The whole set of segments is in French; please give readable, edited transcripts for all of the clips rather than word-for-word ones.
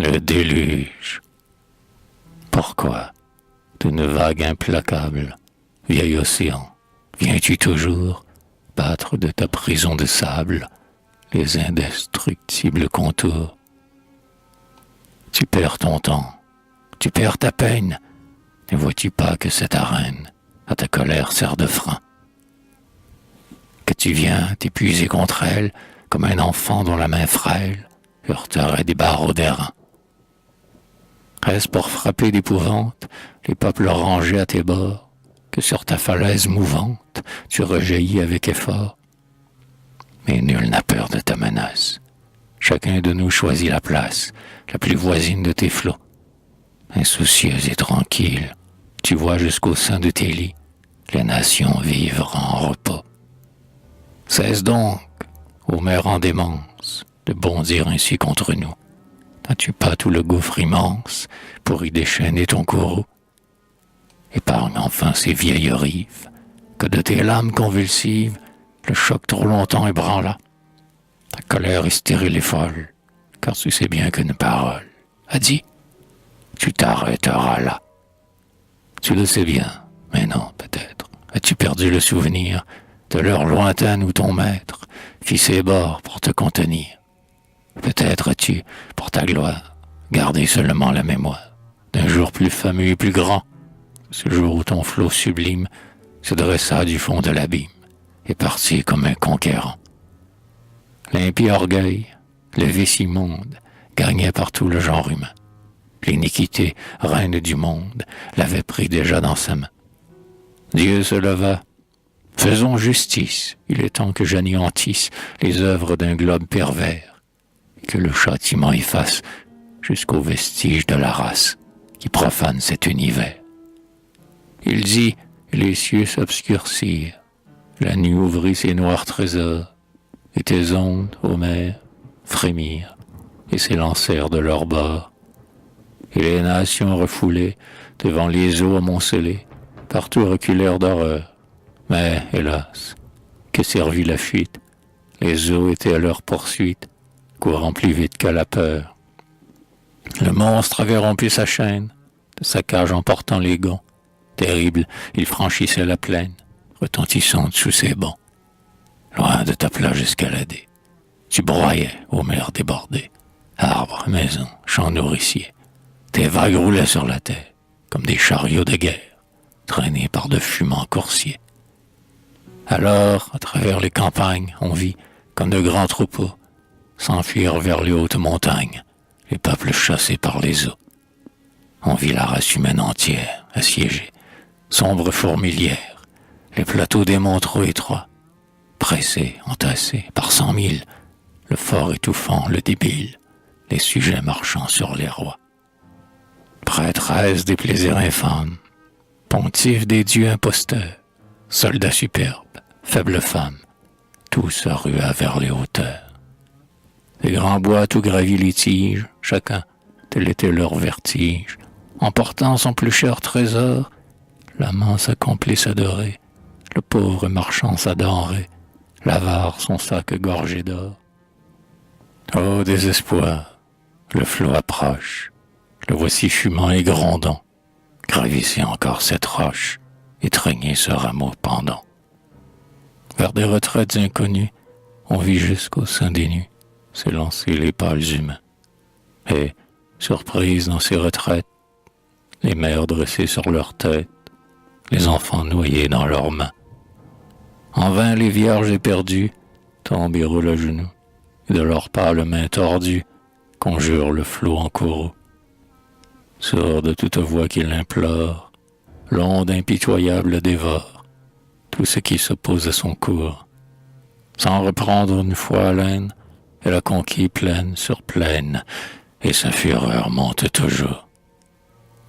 Le déluge. Pourquoi, d'une vague implacable, vieil océan, viens-tu toujours battre de ta prison de sable les indestructibles contours? Tu perds ton temps, tu perds ta peine. Ne vois-tu pas que cette arène à ta colère sert de frein? Que tu viens t'épuiser contre elle comme un enfant dont la main frêle heurterait des barreaux d'airain. Est-ce pour frapper d'épouvante les peuples rangés à tes bords que sur ta falaise mouvante tu rejaillis avec effort? Mais nul n'a peur de ta menace. Chacun de nous choisit la place la plus voisine de tes flots. Insoucieuse et tranquille, tu vois jusqu'au sein de tes lits les nations vivre en repos. Cesse donc, ô mer en démence, de bondir ainsi contre nous. N'as-tu pas tout le gouffre immense pour y déchaîner ton courroux? Épargne enfin ces vieilles rives, que de tes lames convulsives le choc trop longtemps ébranla. Ta colère est stérile et folle, car tu sais bien qu'une parole a dit, tu t'arrêteras là. Tu le sais bien, mais non, peut-être. As-tu perdu le souvenir de l'heure lointaine où ton maître fit ses bords pour te contenir? Peut-être as-tu, pour ta gloire, gardé seulement la mémoire d'un jour plus fameux et plus grand, ce jour où ton flot sublime se dressa du fond de l'abîme et partit comme un conquérant. L'impie orgueil, le vice immonde, gagnait partout le genre humain. L'iniquité, reine du monde, l'avait pris déjà dans sa main. Dieu se leva. Faisons justice, il est temps que j'anéantisse les œuvres d'un globe pervers, et que le châtiment efface jusqu'aux vestiges de la race qui profane cet univers. Il dit, les cieux s'obscurcirent, la nuit ouvrit ses noirs trésors, et tes ondes, ô mer, frémirent et s'élancèrent de leurs bords. Et les nations refoulées devant les eaux amoncelées, partout reculèrent d'horreur. Mais, hélas, que servit la fuite? Les eaux étaient à leur poursuite, courant plus vite que la peur. Le monstre avait rompu sa chaîne, de sa cage emportant les gonds. Terrible, il franchissait la plaine, retentissante sous ses bonds. Loin de ta plage escaladée, tu broyais aux mers débordées, arbres, maisons, champs nourriciers. Tes vagues roulaient sur la terre, comme des chariots de guerre, traînés par de fumants coursiers. Alors, à travers les campagnes, on vit, comme de grands troupeaux, s'enfuir vers les hautes montagnes, les peuples chassés par les eaux. On vit la race humaine entière, assiégée, sombre fourmilière, les plateaux des monts trop étroits, pressés, entassés, par 100 000, le fort étouffant, le débile, les sujets marchant sur les rois. Prêtresse des plaisirs infâmes, pontife des dieux imposteurs, soldats superbes, faibles femmes, tout se rua vers les hauteurs. Les grands bois tout gravis les tiges, chacun, tel était leur vertige, emportant son plus cher trésor, l'amant sa complice adorée, le pauvre marchand sa denrée, l'avare son sac gorgé d'or. Ô désespoir, le flot approche, le voici fumant et grondant, gravissez encore cette roche, étreignez ce rameau pendant. Vers des retraites inconnues, on vit jusqu'au sein des nues s'élancer les pâles humains. Et, surprises dans ces retraites, les mères dressées sur leurs têtes, les enfants noyés dans leurs mains. En vain les vierges éperdues tombent et roulent à genoux, et de leurs pâles mains tordues conjurent le flot en courroux. Sourd de toute voix qui l'implore, l'onde impitoyable dévore tout ce qui s'oppose à son cours. Sans reprendre une fois haleine, elle a conquis plaine sur plaine, et sa fureur monte toujours.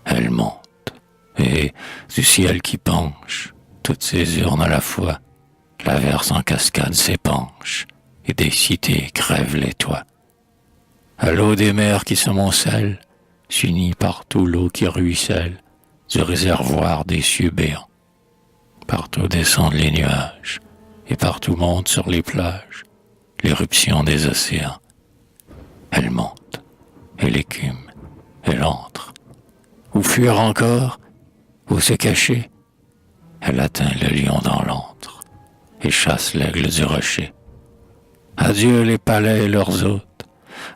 Elle monte, et du ciel qui penche, toutes ces urnes à la fois, la verse en cascade s'épanche, et des cités crèvent les toits. À l'eau des mers qui s'amoncellent, s'unit partout l'eau qui ruisselle, du réservoir des cieux béants. Partout descendent les nuages, et partout monte sur les plages l'éruption des océans. Elle monte, et l'écume elle entre. Ou fuir encore, ou se cacher. Elle atteint le lion dans l'antre et chasse l'aigle du rocher. Adieu les palais et leurs hôtes,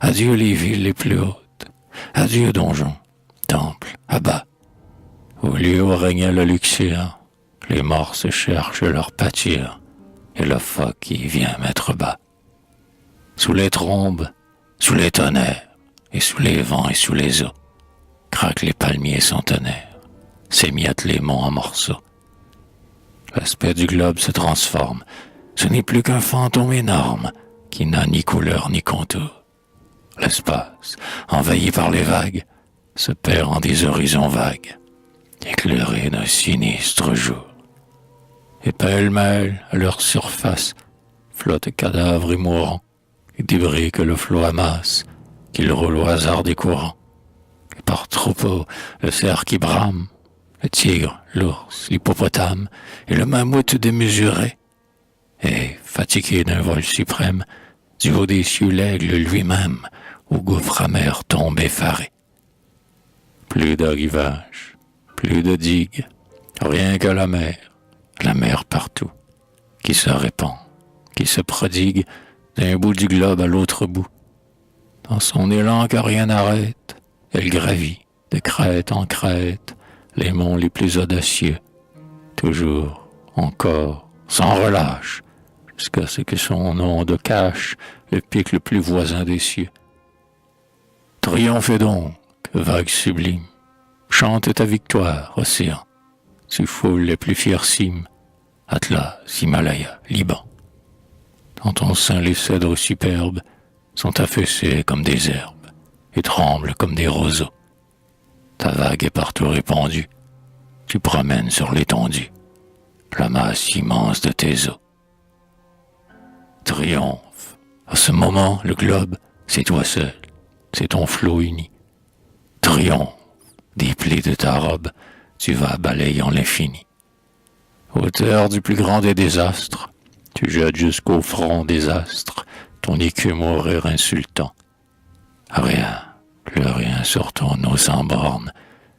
adieu les villes les plus hautes, adieu donjons, temples, abats. Au lieu où régnait le luxure, les morts se cherchent leur pâture, et le phoque y vient mettre bas. Sous les trombes, sous les tonnerres, et sous les vents et sous les eaux, craquent les palmiers centenaires, s'émiettent les monts en morceaux. L'aspect du globe se transforme, ce n'est plus qu'un fantôme énorme qui n'a ni couleur ni contour. L'espace, envahi par les vagues, se perd en des horizons vagues, éclairés d'un sinistre jour. Et pêle-mêle, à leur surface, flottent cadavres et mourants, et débris que le flot amasse, qu'il roule au hasard des courants. Et par troupeaux, le cerf qui brame, le tigre, l'ours, l'hippopotame, et le mammouth démesuré. Et, fatigué d'un vol suprême, du haut des cieux l'aigle lui-même, au gouffre amer tombe effaré. Plus de rivages, plus de digues, rien que la mer partout, qui se répand, qui se prodigue d'un bout du globe à l'autre bout. Dans son élan que rien n'arrête, elle gravit, de crête en crête, les monts les plus audacieux, toujours, encore, sans relâche, jusqu'à ce que son onde cache le pic le plus voisin des cieux. Triomphe donc, vague sublime, chante ta victoire, océan, tu foules les plus fières cimes, Atlas, Himalaya, Liban. Dans ton sein les cèdres superbes sont affaissés comme des herbes et tremblent comme des roseaux. Ta vague est partout répandue, tu promènes sur l'étendue la masse immense de tes eaux. Triomphe. À ce moment, le globe, c'est toi seul, c'est ton flot uni. Triomphe. Des plis de ta robe, tu vas balayant l'infini. Auteur du plus grand des désastres, tu jettes jusqu'au front des astres ton écume au rire insultant. Rien, plus rien sur ton eau sans borne,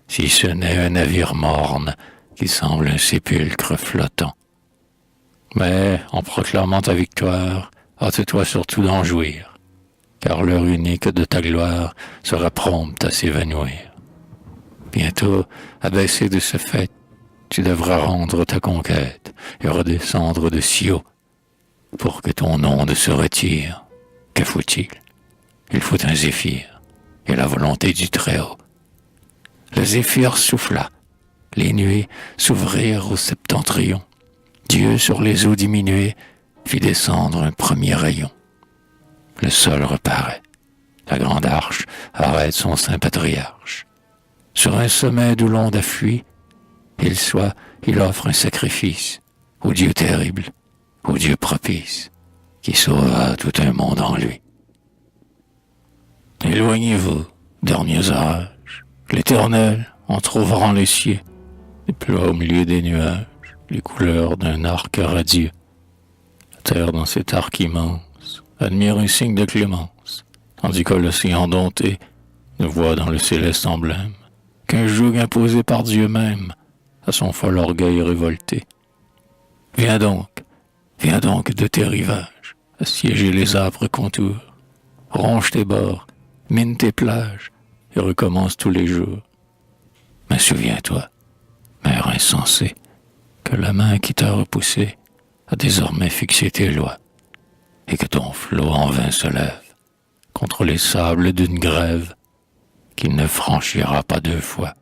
si ce n'est un navire morne qui semble un sépulcre flottant. Mais, en proclamant ta victoire, hâte-toi surtout d'en jouir, car l'heure unique de ta gloire sera prompte à s'évanouir. Bientôt, abaissé de ce fait, tu devras rendre ta conquête et redescendre de si haut pour que ton onde se retire. Que faut-il? Il faut un zéphyr et la volonté du Très-Haut. Le zéphyr souffla, les nuées s'ouvrirent au septentrion. Dieu, sur les eaux diminuées, fit descendre un premier rayon. Le sol reparaît, la grande arche arrête son saint patriarche. Sur un sommet d'où l'onde a fui, il offre un sacrifice au Dieu terrible, au Dieu propice, qui sauva tout un monde en lui. Éloignez-vous, derniers orages, l'Éternel, en trouvant les cieux, déploie au milieu des nuages les couleurs d'un arc radieux. La terre dans cet arc immense admire un signe de clémence, tandis que l'océan dompté ne voit dans le céleste emblème qu'un joug imposé par Dieu même à son fol orgueil révolté. Viens donc de tes rivages, assiéger les âpres contours, ronge tes bords, mine tes plages, et recommence tous les jours. Mais souviens-toi, mère insensée, que la main qui t'a repoussé a désormais fixé tes lois, et que ton flot en vain se lève contre les sables d'une grève qu'il ne franchira pas deux fois.